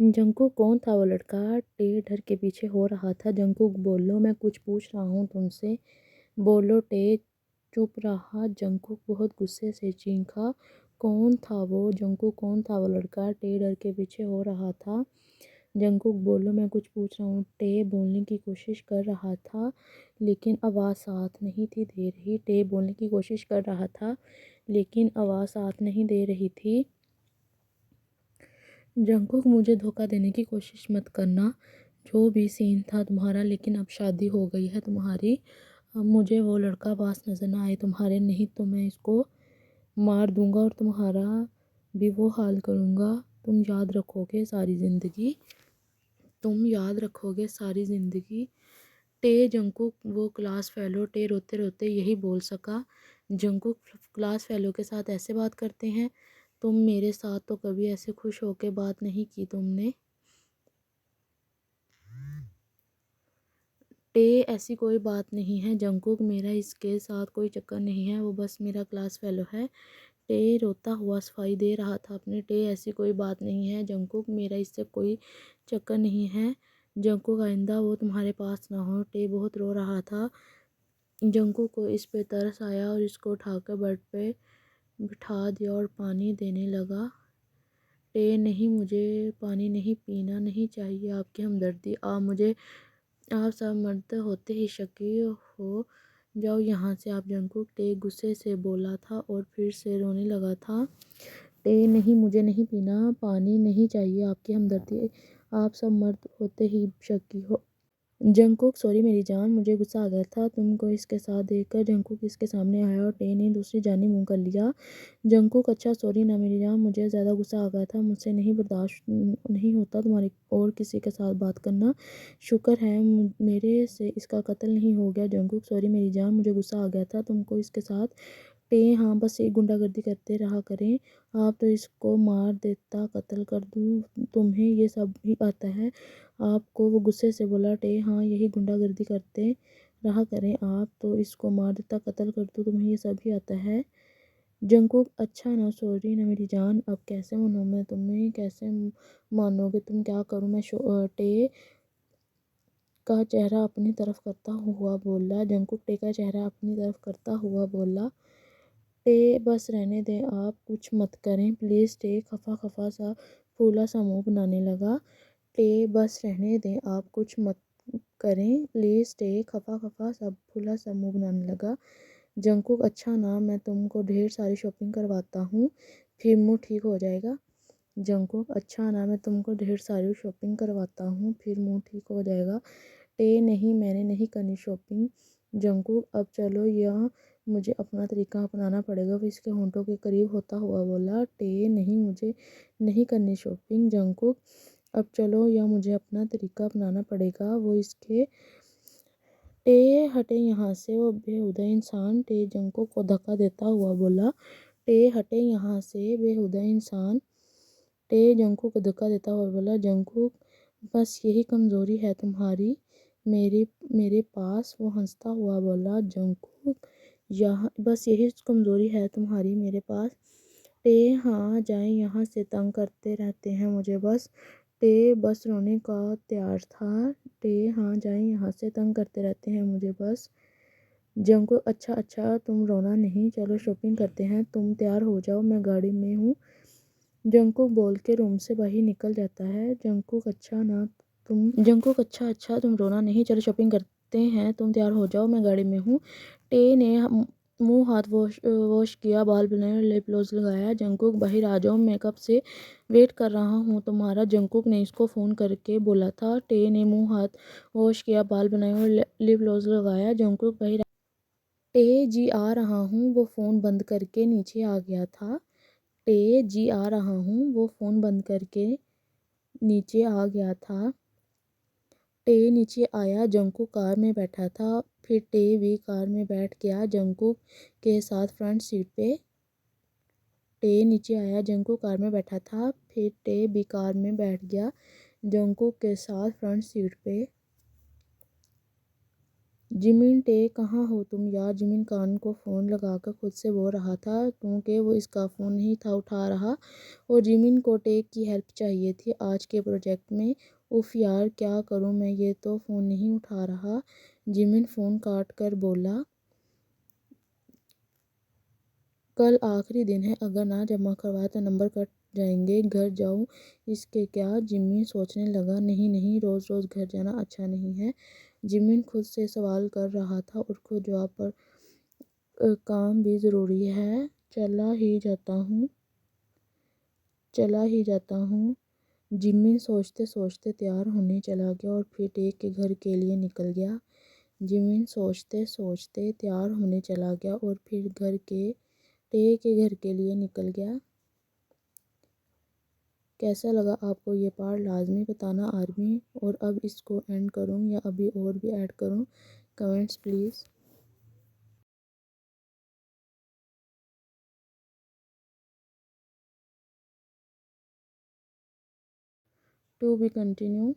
Jungkook कौन था वो लड़का? टे डर के पीछे हो रहा था। जंकुक बोलो, मैं कुछ पूछ रहा हूँ तुमसे। बोलो। टे चुप रहा। जंकुक बहुत गुस्से से चीखा, कौन था वो? जंकुक कौन था वो लड़का? टे डर के पीछे हो रहा था। जंकुक बोलो, मैं कुछ पूछ रहा हूँ। टे बोलने की कोशिश कर रहा था लेकिन आवाज़ साथ नहीं थी दे रही। टे बोलने की कोशिश कर रहा था लेकिन आवाज़ साथ नहीं दे रही थी। जंकुक, मुझे धोखा देने की कोशिश मत करना। जो भी सीन था तुम्हारा, लेकिन अब शादी हो गई है तुम्हारी। अब मुझे वो लड़का पास नज़र ना आए तुम्हारे, नहीं तो मैं इसको मार दूंगा और तुम्हारा भी वो हाल करूँगा। तुम याद रखोगे सारी ज़िंदगी। तुम याद रखोगे सारी ज़िंदगी। टे जंकुक वो क्लास फेलो। टे रोते रोते यही बोल सका। जंकुक क्लास फेलो के साथ ऐसे बात करते हैं? तुम मेरे साथ तो कभी ऐसे खुश होके बात नहीं की तुमने। टे ऐसी कोई बात नहीं है जंकुक, मेरा इसके साथ कोई चक्कर नहीं है, वो बस मेरा क्लास फेलो है। टे रोता हुआ सफाई दे रहा था अपने। टे ऐसी कोई बात नहीं है जंकुक, मेरा इससे कोई चक्कर नहीं है। जंकुक, आइंदा वो तुम्हारे पास ना हो। टे बहुत रो रहा था। जंकुक को इस पे तरस आया और इसको उठाकर बेड पे बिठा दिया और पानी देने लगा। टे, नहीं, मुझे पानी नहीं पीना नहीं चाहिए आपकी हमदर्दी। आप सब मर्द होते ही शकी हो जाओ यहाँ से आप। जंकुक टे गुस्से से बोला था और फिर से रोने लगा था। टे, नहीं, मुझे नहीं पीना पानी नहीं चाहिए आपकी हमदर्दी। आप सब मर्द होते ही शकी हो। जंकुक, सॉरी मेरी जान, मुझे गुस्सा आ गया था तुमको इसके साथ देखकर। जंकुक इसके सामने आया और टे ने दूसरी जानी मुंह कर लिया। जंकुक, अच्छा सॉरी ना मेरी जान, मुझे ज़्यादा गुस्सा आ गया था, मुझसे नहीं बर्दाश्त नहीं होता तुम्हारे और किसी के साथ बात करना। शुक्र है मेरे से इसका कत्ल नहीं हो गया। जंकुक, सॉरी मेरी जान, मुझे गुस्सा आ गया था तुमको इसके साथ। टे, हाँ बस एक गुंडागर्दी करते रहा करें। आप तो इसको मार देता, कत्ल कर दूँ, तुम्हें ये सब भी आता है आपको? वो गुस्से से बोला। टे, हाँ यही गुंडागर्दी करते रहा करें, आप तो इसको मार देता, कत्ल कर दूँ, तुम्हें ये सब भी आता है। जंकुक, अच्छा ना सॉरी ना मेरी जान, अब कैसे मानूँ मैं तुम्हें? कैसे मानोगे तुम? क्या करूँ मैं? टे का चेहरा अपनी तरफ करता हुआ बोला। जंकुक टे का चेहरा अपनी तरफ करता हुआ बोला। टे, बस रहने दें, आप कुछ मत करें प्लीज़। टे खफा खफा सा फूला सा मुंह बनाने लगा। टे, बस रहने दें, आप कुछ मत करें प्लीज़। टे खफा खफा सा फूला सा मुंह बनाने लगा। जंकुक, अच्छा ना, मैं तुमको ढेर सारी शॉपिंग करवाता हूँ फिर मुंह ठीक हो जाएगा। जंकुक, अच्छा ना, मैं तुमको ढेर सारी शॉपिंग करवाता हूँ फिर मुंह ठीक हो जाएगा। टे, नहीं, मैंने नहीं करनी शॉपिंग। जंकुक, अब चलो, यह मुझे अपना तरीका अपनाना पड़ेगा। वो इसके होंठों के करीब होता हुआ बोला। टे, नहीं, मुझे नहीं करनी शॉपिंग। जंकुक, अब चलो, यह मुझे अपना तरीका अपनाना पड़ेगा। वो इसके टे, हटे यहाँ से वो बेहुदा इंसान। टे जंकुक को धक्का देता हुआ बोला। टे, हटे यहाँ से बेहुदा इंसान। टे जंकुक को धक्का देता हुआ बोला। जंकुक, बस यही कमज़ोरी है तुम्हारी मेरे मेरे पास। वो हंसता हुआ बोला। जंकुक, यहाँ बस यही कमज़ोरी है तुम्हारी मेरे पास। टे, हाँ जाएं यहाँ से, तंग करते रहते हैं मुझे बस। टे बस रोने का तैयार था। टे, हाँ जाएं यहाँ से, तंग करते रहते हैं मुझे बस। जंकुक, अच्छा अच्छा, तुम रोना नहीं, चलो शॉपिंग करते हैं, तुम तैयार हो जाओ, मैं गाड़ी में हूँ। जंकुक बोल के रूम से बाहर निकल जाता है। जंकुक, अच्छा अच्छा, तुम रोना नहीं, चलो शॉपिंग करते हैं, तुम तैयार हो जाओ, मैं गाड़ी में हूँ। टे ने मुंह हाथ वॉश वॉश किया, बाल बनाए और लिप ग्लॉस लगाया। जंकुक, बाहर आ जाओ, मैं कब से वेट कर रहा हूँ तुम्हारा। जंकुक ने इसको फ़ोन करके बोला था। टे ने मुंह हाथ वॉश किया, बाल बनाए और लिप ग्लॉस लगाया। जंकुक बाहर। टे, जी आ रहा हूँ, वो फ़ोन बंद करके नीचे आ गया था। टे, जी आ रहा हूँ, वो फ़ोन बंद करके नीचे आ गया था। टे नीचे आया। जंकुक कार में बैठा था। फिर टे भी कार में बैठ गया जंकुक के साथ फ्रंट सीट पे। टे नीचे आया। जंकुक कार में बैठा था। फिर टे भी कार में बैठ गया जंकुक के साथ फ्रंट सीट पे। जिमिन टे कहाँ हो तुम यार। जिमिन कान को फ़ोन लगाकर खुद से बोल रहा था क्योंकि वो इसका फ़ोन नहीं था उठा रहा और जिमिन को टे की हेल्प चाहिए थी आज के प्रोजेक्ट में। उफ़ यार क्या करूँ मैं, ये तो फ़ोन नहीं उठा रहा। जिमिन फ़ोन काट कर बोला, कल आखिरी दिन है, अगर ना जमा करवाया तो नंबर कट जाएंगे। घर जाऊँ इसके क्या। जिमिन सोचने लगा, नहीं नहीं, रोज़ रोज़ घर जाना अच्छा नहीं है। जिमिन खुद से सवाल कर रहा था और खुद जवाब पर काम भी ज़रूरी है। चला ही जाता हूँ। जिमिन सोचते सोचते तैयार होने चला गया और फिर टे के घर के लिए निकल गया। जिमिन सोचते सोचते तैयार होने चला गया और फिर टे के घर के लिए निकल गया। कैसा लगा आपको ये पार्ट लाजमी बताना आर्मी। और अब इसको एंड करूँ या अभी और भी ऐड करूँ, comments please. To be continue.